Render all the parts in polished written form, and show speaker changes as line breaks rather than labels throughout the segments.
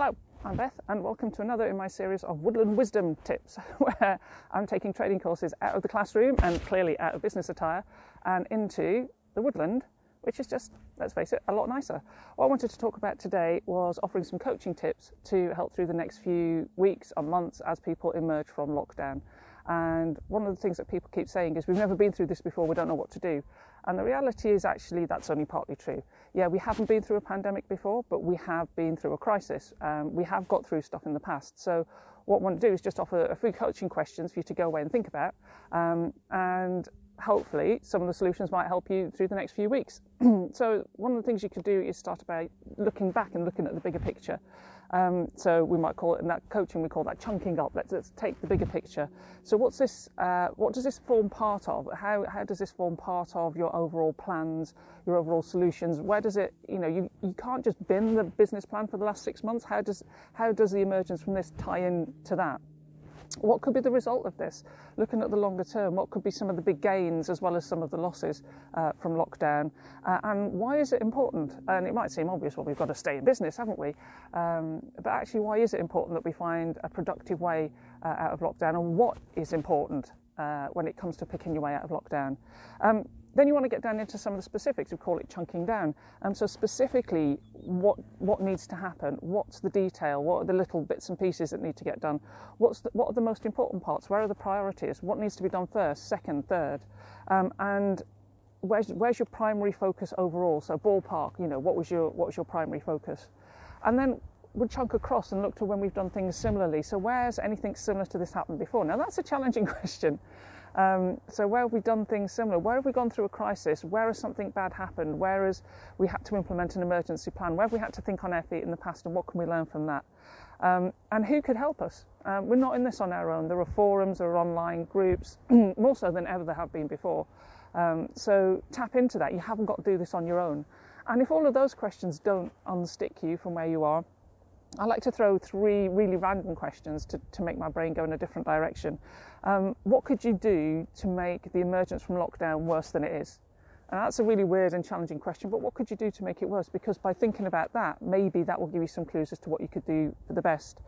Hello, I'm Beth and welcome to another in my series of Woodland Wisdom Tips where I'm taking trading courses out of the classroom and clearly out of business attire and into the woodland, which is just, let's face it, a lot nicer. What I wanted to talk about today was offering some coaching tips to help through the next few weeks and months as people emerge from lockdown. And one of the things that people keep saying is, we've never been through this before, we don't know what to do. And the reality is actually that's only partly true. Yeah, we haven't been through a pandemic before, but we have been through a crisis. We have got through stuff in the past. So what I want to do is just offer a few coaching questions for you to go away and think about. And hopefully some of the solutions might help you through the next few weeks. So one of the things you could do is start by looking back and looking at the bigger picture. So we might call it, in that coaching, we call that chunking up. Let's take the bigger picture. So what's this? What does this form part of? How does this form part of your overall plans, your overall solutions? Where does it? You can't just bin the business plan for the last 6 months. How does the emergence from this tie in to that? What could be the result of this? Looking at the longer term, what could be some of the big gains as well as some of the losses from lockdown? And why is it important? And it might seem obvious, well, we've got to stay in business, haven't we? But actually, why is it important that we find a productive way out of lockdown? And what is important when it comes to picking your way out of lockdown? Then you want to get down into some of the specifics. We call it chunking down. So specifically, what needs to happen? What's the detail? What are the little bits and pieces that need to get done? What are the most important parts? Where are the priorities? What needs to be done first, second, third? And where's your primary focus overall? So ballpark, what was your primary focus? And then we'll chunk across and look to when we've done things similarly. So where's anything similar to this happened before? Now that's a challenging question. So where have we done things similar? Where have we gone through a crisis? Where has something bad happened? Where has we had to implement an emergency plan? Where have we had to think on our feet in the past, and what can we learn from that? And who could help us? We're not in this on our own. There are forums, there are online groups, more so than ever there have been before. So tap into that. You haven't got to do this on your own. And if all of those questions don't unstick you from where you are, I like to throw 3 really random questions to make my brain go in a different direction. What could you do to make the emergence from lockdown worse than it is? And that's a really weird and challenging question, but what could you do to make it worse? Because by thinking about that, maybe that will give you some clues as to what you could do for the best.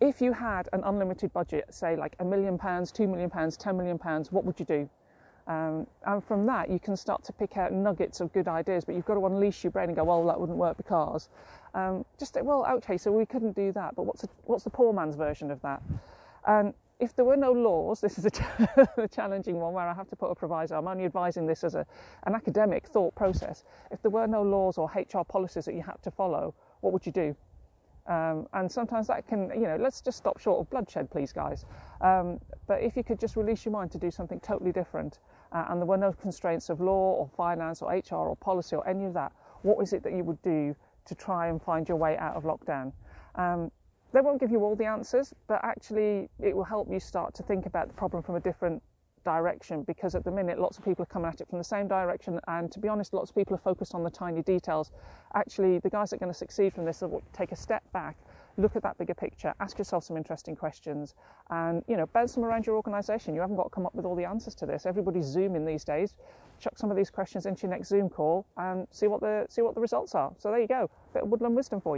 If you had an unlimited budget, say like £1 million, £2 million, £10 million, what would you do? And from that, you can start to pick out nuggets of good ideas, but you've got to unleash your brain and go, well, that wouldn't work because, well, okay, so we couldn't do that, but what's the poor man's version of that? And if there were no laws, this is a challenging one where I have to put a proviso. I'm only advising this as an academic thought process. If there were no laws or HR policies that you had to follow, what would you do? And sometimes that can, let's just stop short of bloodshed, please, guys. But if you could just release your mind to do something totally different, and there were no constraints of law or finance or HR or policy or any of that, what is it that you would do to try and find your way out of lockdown? They won't give you all the answers, but actually it will help you start to think about the problem from a different direction, because at the minute lots of people are coming at it from the same direction, and to be honest, lots of people are focused on the tiny details. Actually, the guys that are going to succeed from this will take a step back, look at that bigger picture, ask yourself some interesting questions, and bounce them around your organisation. You haven't got to come up with all the answers to this. Everybody's Zooming these days. Chuck some of these questions into your next Zoom call and see what the results are. So there you go, bit of woodland wisdom for you.